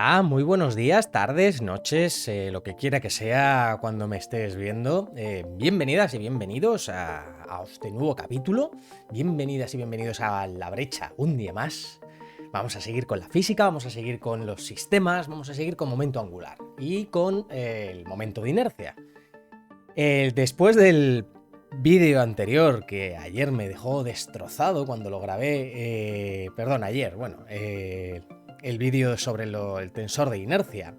Hola, muy buenos días, tardes, noches, lo que quiera que sea cuando me estés viendo. Bienvenidas y bienvenidos a este nuevo capítulo. Bienvenidas y bienvenidos a La Brecha, un día más. Vamos a seguir con la física, vamos a seguir con los sistemas, vamos a seguir con momento angular y con el momento de inercia. Después del vídeo anterior que ayer me dejó destrozado cuando lo grabé, perdón, ayer, bueno, el vídeo sobre el tensor de inercia.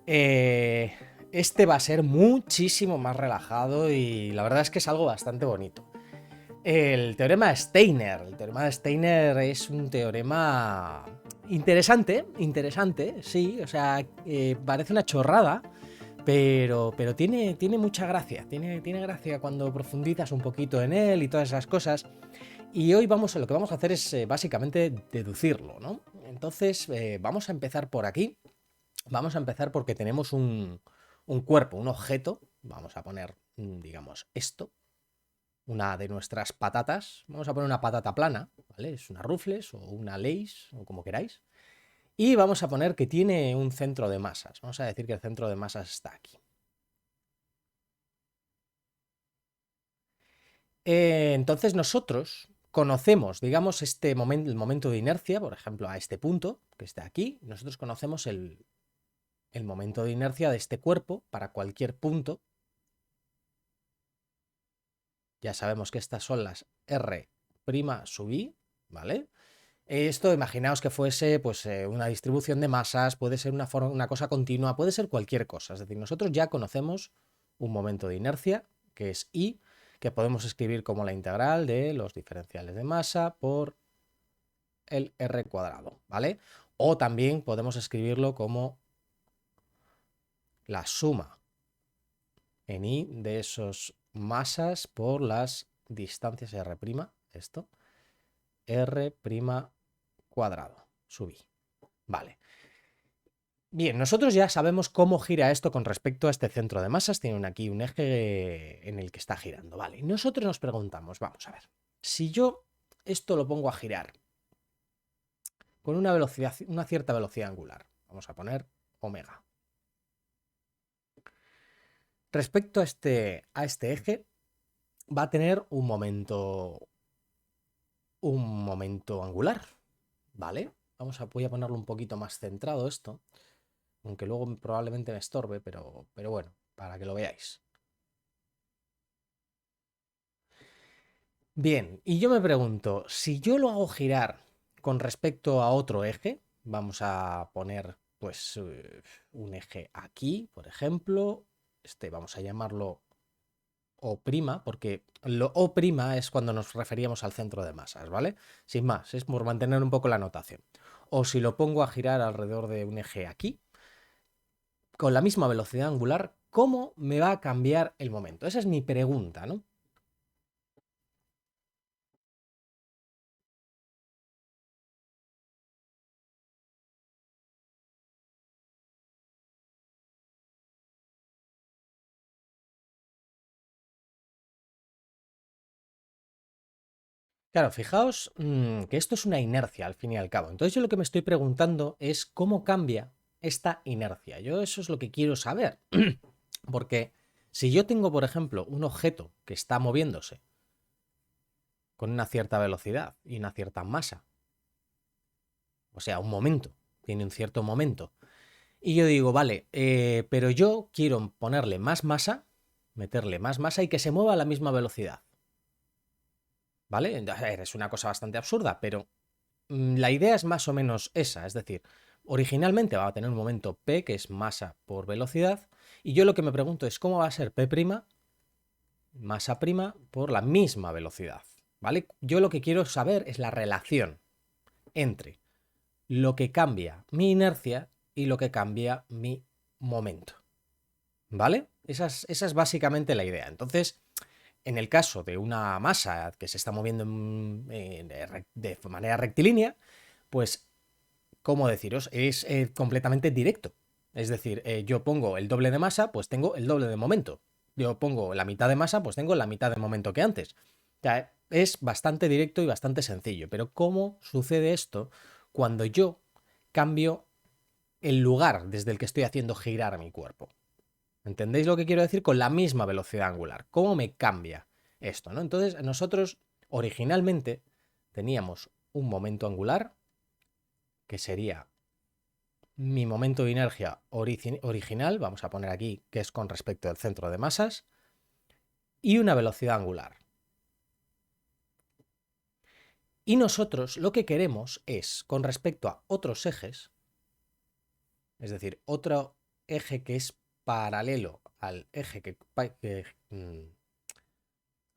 Eh, este va a ser muchísimo más relajado y la verdad es que es algo bastante bonito. El teorema de Steiner. El teorema de Steiner es un teorema interesante, sí, o sea, parece una chorrada, pero tiene mucha gracia, tiene gracia cuando profundizas un poquito en él y todas esas cosas. Y hoy lo que vamos a hacer es básicamente deducirlo, ¿no? Entonces, vamos a empezar por aquí. Vamos a empezar porque tenemos un cuerpo, un objeto. Vamos a poner, digamos, esto, una de nuestras patatas. Vamos a poner una patata plana, ¿vale? Es una Ruffles o una Lay's o como queráis. Y vamos a poner que tiene un centro de masas. Vamos a decir que el centro de masas está aquí. Entonces nosotros conocemos, digamos, el momento de inercia, por ejemplo, a este punto que está aquí. Nosotros conocemos el momento de inercia de este cuerpo para cualquier punto. Ya sabemos que estas son las R' sub i, ¿vale? Esto, imaginaos que fuese pues, una distribución de masas, puede ser una cosa continua, puede ser cualquier cosa. Es decir, nosotros ya conocemos un momento de inercia, que es I, que podemos escribir como la integral de los diferenciales de masa por el R cuadrado, ¿vale? O también podemos escribirlo como la suma en I de esos masas por las distancias R', esto, R' cuadrado, sub I. Vale. Bien, nosotros ya sabemos cómo gira esto con respecto a este centro de masas. Tienen aquí un eje en el que está girando, ¿vale? Y nosotros nos preguntamos, vamos a ver, si yo esto lo pongo a girar con una velocidad, una cierta velocidad angular, vamos a poner omega. Respecto a este eje, va a tener un momento angular, ¿vale? Voy a ponerlo un poquito más centrado esto, aunque luego probablemente me estorbe, pero bueno, para que lo veáis. Bien, y yo me pregunto, si yo lo hago girar con respecto a otro eje, vamos a poner pues un eje aquí, por ejemplo, vamos a llamarlo O', porque lo O' es cuando nos referíamos al centro de masas, ¿vale? Sin más, es por mantener un poco la notación. O si lo pongo a girar alrededor de un eje aquí, con la misma velocidad angular, ¿cómo me va a cambiar el momento? Esa es mi pregunta, ¿no? Claro, fijaos que esto es una inercia al fin y al cabo. Entonces yo lo que me estoy preguntando es cómo cambia esta inercia. Yo eso es lo que quiero saber. Porque si yo tengo, por ejemplo, un objeto que está moviéndose con una cierta velocidad y una cierta masa, o sea, un momento, tiene un cierto momento, y yo digo, vale, pero yo quiero ponerle más masa, meterle más masa y que se mueva a la misma velocidad, ¿vale? A ver, es una cosa bastante absurda, pero la idea es más o menos esa, es decir, originalmente va a tener un momento P, que es masa por velocidad, y yo lo que me pregunto es cómo va a ser P', masa prima, por la misma velocidad, ¿vale? Yo lo que quiero saber es la relación entre lo que cambia mi inercia y lo que cambia mi momento, ¿vale? Esa es básicamente la idea. Entonces, en el caso de una masa que se está moviendo de manera rectilínea, pues ¿cómo deciros? Es completamente directo. Es decir, yo pongo el doble de masa, pues tengo el doble de momento. Yo pongo la mitad de masa, pues tengo la mitad de momento que antes. O sea, es bastante directo y bastante sencillo. Pero ¿cómo sucede esto cuando yo cambio el lugar desde el que estoy haciendo girar mi cuerpo. ¿Entendéis lo que quiero decir? Con la misma velocidad angular. ¿Cómo me cambia esto, ¿no? Entonces, nosotros originalmente teníamos un momento angular, que sería mi momento de inercia original, vamos a poner aquí que es con respecto al centro de masas, y una velocidad angular. Y nosotros lo que queremos es, con respecto a otros ejes, es decir, otro eje que es paralelo al eje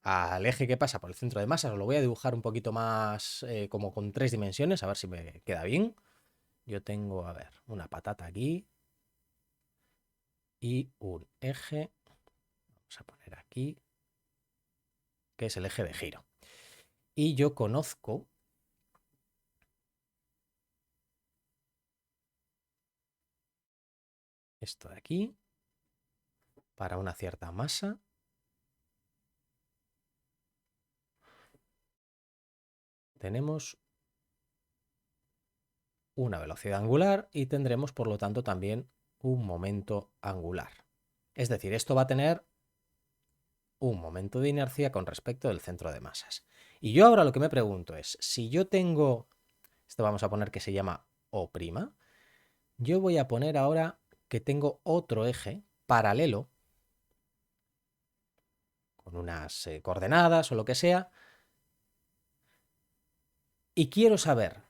al eje que pasa por el centro de masas, os lo voy a dibujar un poquito más como con 3 dimensiones, a ver si me queda bien. Yo tengo, a ver, una patata aquí y un eje, vamos a poner aquí, que es el eje de giro. Y yo conozco esto de aquí para una cierta masa. Tenemos una velocidad angular y tendremos, por lo tanto, también un momento angular. Es decir, esto va a tener un momento de inercia con respecto del centro de masas. Y yo ahora lo que me pregunto es, si yo tengo, esto vamos a poner que se llama O', yo voy a poner ahora que tengo otro eje paralelo con unas coordenadas o lo que sea, y quiero saber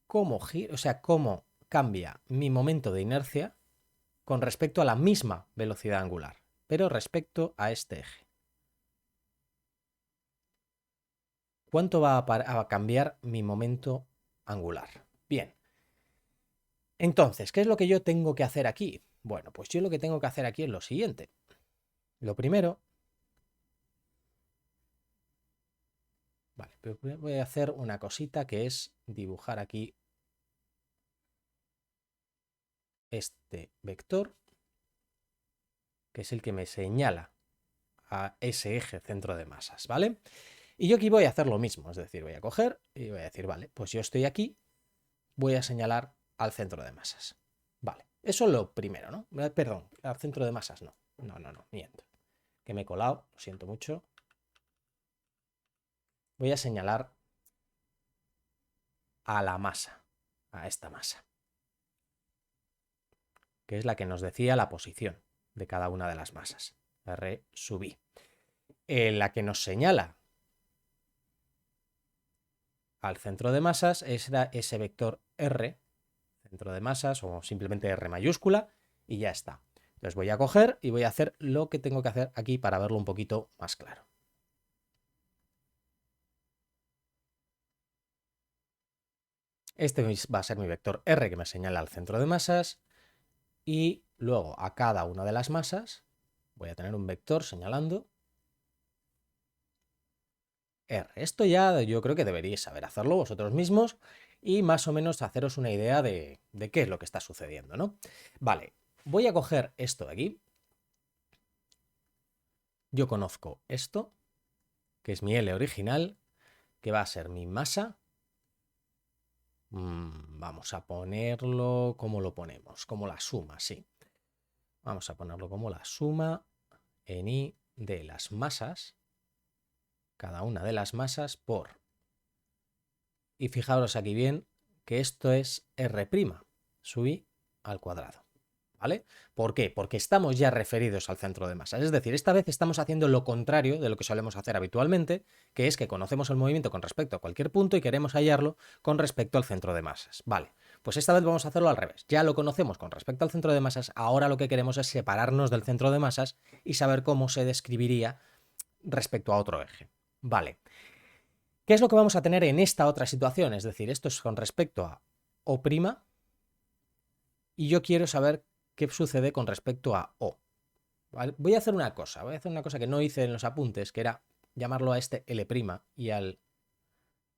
cómo gira, o sea, cómo cambia mi momento de inercia con respecto a la misma velocidad angular, pero respecto a este eje. ¿Cuánto va a cambiar mi momento angular? Bien. Entonces, ¿qué es lo que yo tengo que hacer aquí? Bueno, pues yo lo que tengo que hacer aquí es lo siguiente. Lo primero, vale, voy a hacer una cosita que es dibujar aquí este vector, que es el que me señala a ese eje centro de masas, ¿vale? Y yo aquí voy a hacer lo mismo, es decir, voy a coger y voy a decir, vale, pues yo estoy aquí, voy a señalar al centro de masas. Vale, eso es lo primero, ¿no? Perdón, al centro de masas no. No, miento. Que me he colado, lo siento mucho. Voy a señalar a la masa, a esta masa, que es la que nos decía la posición de cada una de las masas. R sub I. La que nos señala al centro de masas es ese vector R, centro de masas, o simplemente R mayúscula, y ya está. Entonces voy a coger y voy a hacer lo que tengo que hacer aquí para verlo un poquito más claro. Este va a ser mi vector R que me señala al centro de masas, y luego a cada una de las masas voy a tener un vector señalando R. Esto ya yo creo que deberíais saber hacerlo vosotros mismos y más o menos haceros una idea de qué es lo que está sucediendo, ¿no? Vale, voy a coger esto de aquí. Yo conozco esto, que es mi L original, que va a ser mi masa. Vamos a ponerlo, ¿cómo lo ponemos? Como la suma, sí. Vamos a ponerlo como la suma en I de las masas, cada una de las masas por... Y fijaros aquí bien que esto es R', sub I al cuadrado. ¿Vale? ¿Por qué? Porque estamos ya referidos al centro de masas. Es decir, esta vez estamos haciendo lo contrario de lo que solemos hacer habitualmente, que es que conocemos el movimiento con respecto a cualquier punto y queremos hallarlo con respecto al centro de masas. Vale, pues esta vez vamos a hacerlo al revés. Ya lo conocemos con respecto al centro de masas, ahora lo que queremos es separarnos del centro de masas y saber cómo se describiría respecto a otro eje. Vale. ¿Qué es lo que vamos a tener en esta otra situación? Es decir, esto es con respecto a O', y yo quiero saber qué sucede con respecto a O. ¿Vale? Voy a hacer una cosa que no hice en los apuntes, que era llamarlo a este L' y al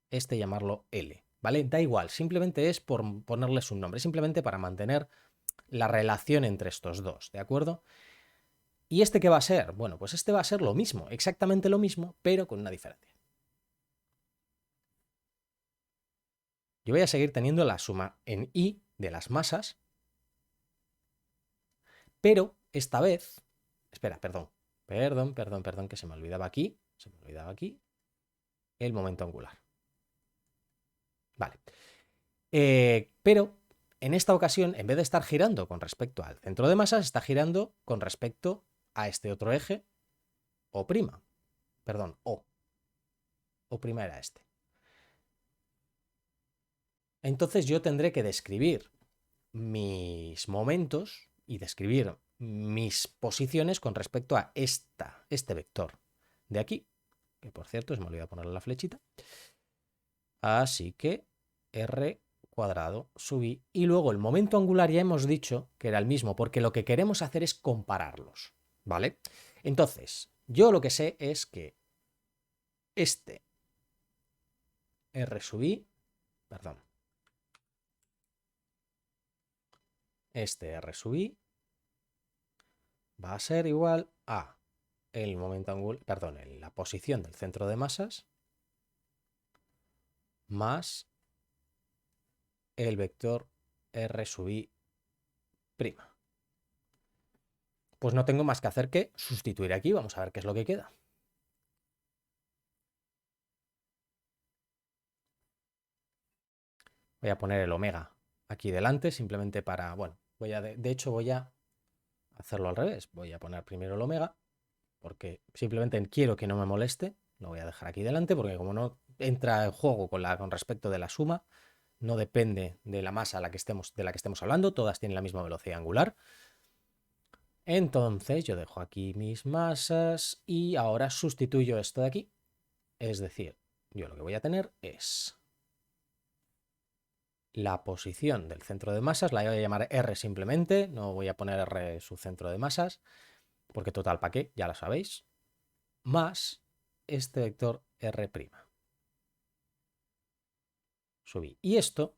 este llamarlo L. ¿Vale? Da igual, simplemente es por ponerles un nombre, simplemente para mantener la relación entre estos dos, ¿de acuerdo? ¿Y este qué va a ser? Bueno, pues este va a ser lo mismo, exactamente lo mismo, pero con una diferencia. Yo voy a seguir teniendo la suma en I de las masas, pero esta vez, espera, perdón, que se me olvidaba aquí, el momento angular. Vale. Pero en esta ocasión, en vez de estar girando con respecto al centro de masas, está girando con respecto a este otro eje, O'. Perdón, O. O' era este. Entonces yo tendré que describir mis momentos y describir mis posiciones con respecto a este vector de aquí, que por cierto, se me olvidó ponerle la flechita. Así que R cuadrado sub I. Y luego el momento angular ya hemos dicho que era el mismo, porque lo que queremos hacer es compararlos, ¿vale? Entonces, yo lo que sé es que este R sub I, perdón, este R sub I va a ser igual a el momento angular, perdón, la posición del centro de masas más el vector R sub I prima. Pues no tengo más que hacer que sustituir aquí. Vamos a ver qué es lo que queda. Voy a poner el omega aquí delante, simplemente para, bueno, de hecho voy a hacerlo al revés. Voy a poner primero el omega, porque simplemente quiero que no me moleste. Lo voy a dejar aquí delante, porque como no entra en juego con respecto de la suma, no depende de la masa de la que estemos hablando, todas tienen la misma velocidad angular. Entonces yo dejo aquí mis masas y ahora sustituyo esto de aquí. Es decir, yo lo que voy a tener es la posición del centro de masas, la voy a llamar R simplemente, no voy a poner R su centro de masas, porque total, ¿para qué? Ya lo sabéis, más este vector R'. Subí. Y esto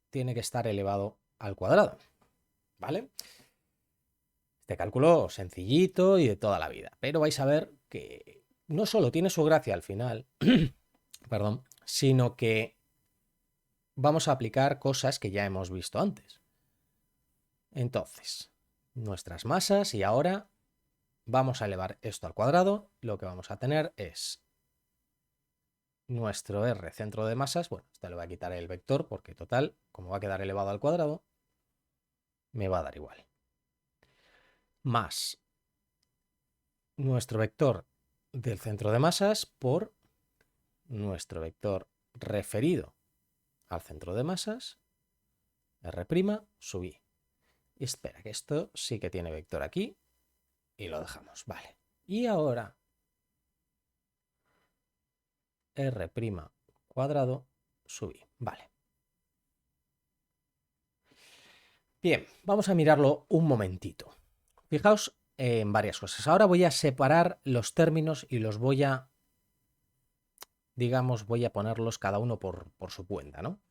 tiene que estar elevado al cuadrado, ¿vale? Este cálculo sencillito y de toda la vida, pero vais a ver que no solo tiene su gracia al final, perdón, sino que vamos a aplicar cosas que ya hemos visto antes. Entonces, nuestras masas y ahora vamos a elevar esto al cuadrado. Lo que vamos a tener es nuestro R centro de masas. Bueno, este le voy a quitar el vector porque total, como va a quedar elevado al cuadrado, me va a dar igual. Más nuestro vector del centro de masas por nuestro vector referido al centro de masas, R' sub I. Y espera, que esto sí que tiene vector aquí y lo dejamos, vale. Y ahora R' cuadrado sub I, vale. Bien, vamos a mirarlo un momentito. Fijaos en varias cosas. Ahora voy a separar los términos y los voy a, digamos, voy a ponerlos cada uno por su cuenta, ¿no?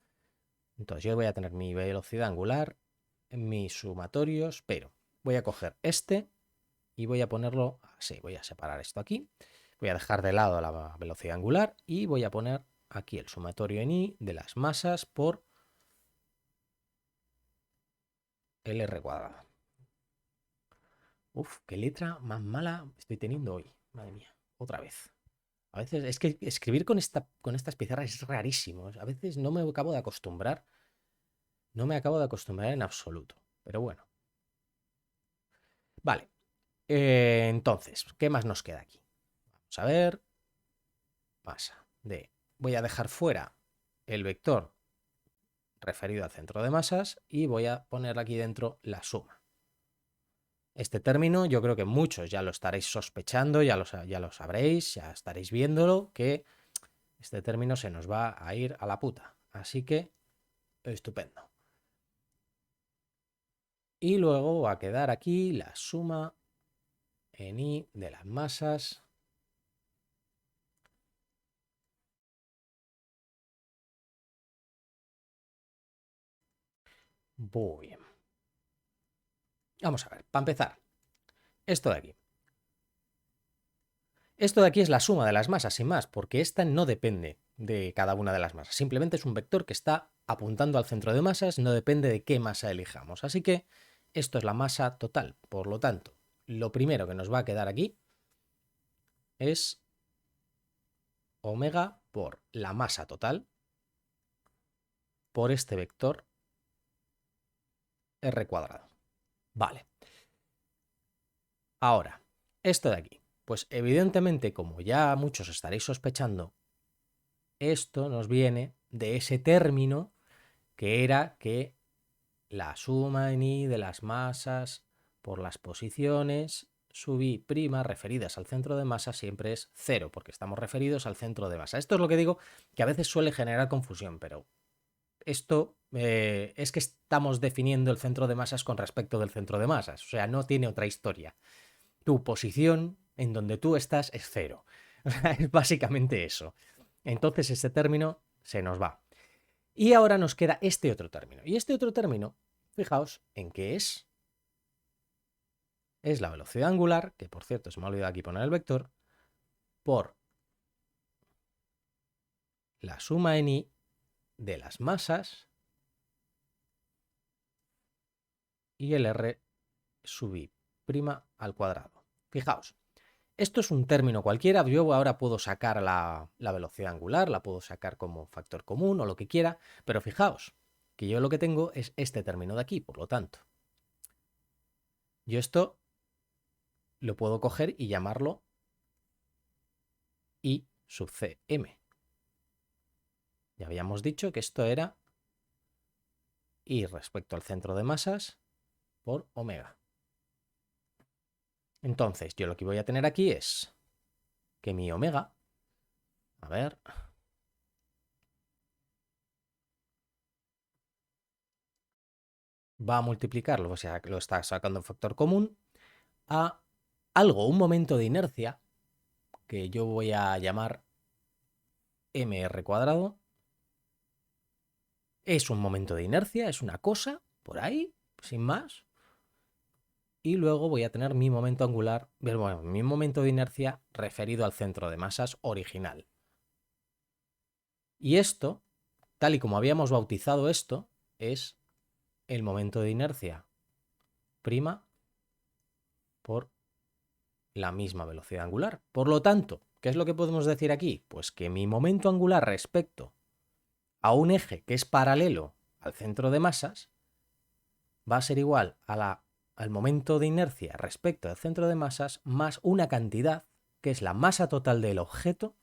Entonces yo voy a tener mi velocidad angular, mis sumatorios, pero voy a coger este y voy a ponerlo así. Voy a separar esto aquí. Voy a dejar de lado la velocidad angular y voy a poner aquí el sumatorio en I de las masas por el R cuadrado. Uf, qué letra más mala estoy teniendo hoy. Madre mía, otra vez. A veces es que escribir con estas pizarras es rarísimo. A veces no me acabo de acostumbrar. No me acabo de acostumbrar en absoluto. Pero bueno. Vale. Entonces, ¿qué más nos queda aquí? Vamos a ver. Masa de. Voy a dejar fuera el vector referido al centro de masas y voy a poner aquí dentro la suma. Este término yo creo que muchos ya lo estaréis sospechando, ya lo sabréis, ya estaréis viéndolo, que este término se nos va a ir a la puta. Así que, estupendo. Y luego va a quedar aquí la suma en I de las masas. Muy bien. Vamos a ver, para empezar, esto de aquí. Esto de aquí es la suma de las masas, sin más, porque esta no depende de cada una de las masas. Simplemente es un vector que está apuntando al centro de masas, no depende de qué masa elijamos. Así que esto es la masa total. Por lo tanto, lo primero que nos va a quedar aquí es omega por la masa total por este vector r cuadrado. Vale. Ahora, esto de aquí. Pues evidentemente, como ya muchos estaréis sospechando, esto nos viene de ese término que era que la suma en I de las masas por las posiciones sub I' referidas al centro de masa siempre es 0, porque estamos referidos al centro de masa. Esto es lo que digo, que a veces suele generar confusión, pero esto es que estamos definiendo el centro de masas con respecto del centro de masas, o sea, no tiene otra historia. Tu posición en donde tú estás es 0. O sea, es básicamente eso. Entonces este término se nos va. Y ahora nos queda este otro término. Y este otro término, fijaos en qué es. Es la velocidad angular, que por cierto se me ha olvidado aquí poner el vector, por la suma en I de las masas y el R sub I' al cuadrado. Fijaos, esto es un término cualquiera. Yo ahora puedo sacar la velocidad angular, la puedo sacar como factor común o lo que quiera, pero fijaos que yo lo que tengo es este término de aquí, por lo tanto. Yo esto lo puedo coger y llamarlo I sub Cm. Ya habíamos dicho que esto era I respecto al centro de masas por omega. Entonces, yo lo que voy a tener aquí es que mi omega, a ver, va a multiplicarlo, o sea, lo está sacando en factor común, a algo, un momento de inercia, que yo voy a llamar mr cuadrado. Es un momento de inercia, es una cosa, por ahí, sin más. Y luego voy a tener mi momento angular, bueno, mi momento de inercia referido al centro de masas original. Y esto, tal y como habíamos bautizado esto, es el momento de inercia prima por la misma velocidad angular. Por lo tanto, ¿qué es lo que podemos decir aquí? Pues que mi momento angular respecto a un eje que es paralelo al centro de masas va a ser igual al momento de inercia respecto al centro de masas más una cantidad que es la masa total del objeto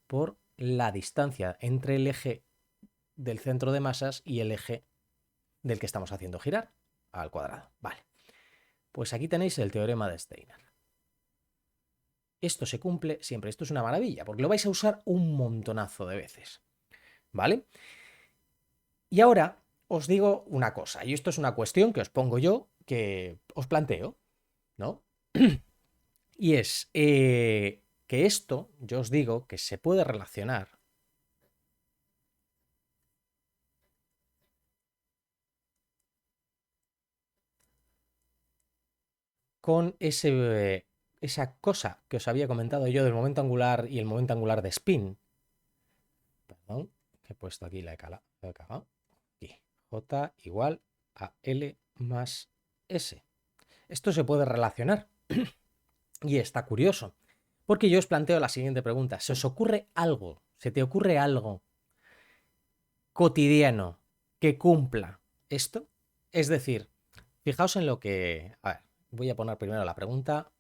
por la distancia entre el eje del centro de masas y el eje del que estamos haciendo girar al cuadrado. Vale, pues aquí tenéis el teorema de Steiner. Esto se cumple siempre, esto es una maravilla, porque lo vais a usar un montonazo de veces, ¿vale? Y ahora os digo una cosa, y esto es una cuestión que os pongo yo, que os planteo, ¿no? Y es que esto, yo os digo, que se puede relacionar con esa cosa que os había comentado yo del momento angular y el momento angular de spin. Perdón, que he puesto aquí la he cagado. Aquí, J igual a L más S. Esto se puede relacionar y está curioso, porque yo os planteo la siguiente pregunta. ¿Se os ocurre algo? ¿Se te ocurre algo cotidiano que cumpla esto? Es decir, fijaos en lo que... A ver, voy a poner primero la pregunta.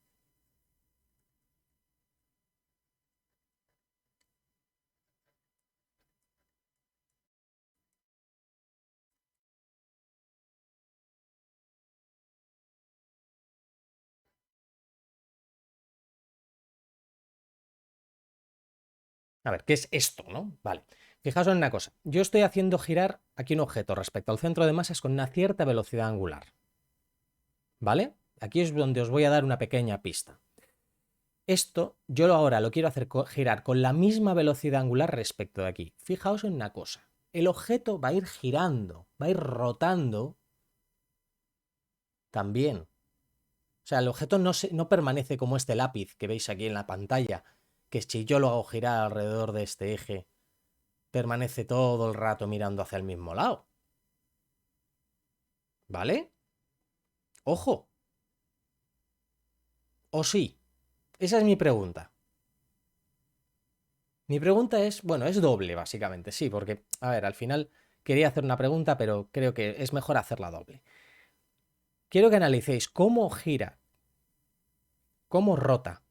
A ver, ¿qué es esto, no? Vale. Fijaos en una cosa. Yo estoy haciendo girar aquí un objeto respecto al centro de masas con una cierta velocidad angular. ¿Vale? Aquí es donde os voy a dar una pequeña pista. Esto yo ahora lo quiero hacer girar con la misma velocidad angular respecto de aquí. Fijaos en una cosa. El objeto va a ir girando, va a ir rotando también. O sea, el objeto no permanece como este lápiz que veis aquí en la pantalla, que si yo lo hago girar alrededor de este eje, permanece todo el rato mirando hacia el mismo lado. ¿Vale? Ojo. ¿O sí? Esa es mi pregunta. Mi pregunta es, bueno, es doble, básicamente, sí, porque, a ver, al final quería hacer una pregunta, pero creo que es mejor hacerla doble. Quiero que analicéis cómo gira, cómo rota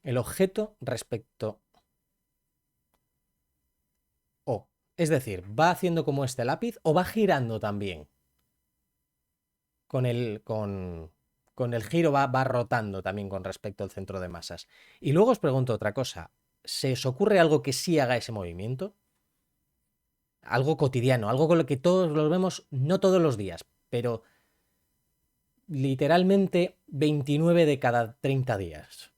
el objeto respecto O. Es decir, ¿va haciendo como este lápiz o va girando también? Con el giro va rotando también con respecto al centro de masas. Y luego os pregunto otra cosa. ¿Se os ocurre algo que sí haga ese movimiento? Algo cotidiano, algo con lo que todos lo vemos, no todos los días, pero literalmente 29 de cada 30 días.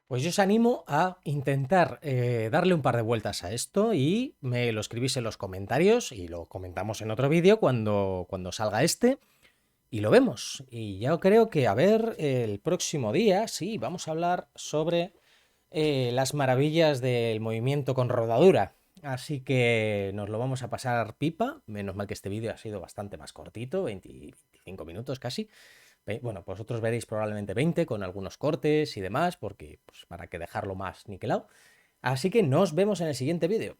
Pues yo os animo a intentar darle un par de vueltas a esto y me lo escribís en los comentarios y lo comentamos en otro vídeo cuando salga este y lo vemos. Y ya creo que a ver el próximo día, sí, vamos a hablar sobre las maravillas del movimiento con rodadura. Así que nos lo vamos a pasar pipa. Menos mal que este vídeo ha sido bastante más cortito, 20, 25 minutos casi. Bueno, vosotros veréis probablemente 20 con algunos cortes y demás, porque pues, para que dejarlo más niquelado. Así que nos vemos en el siguiente vídeo.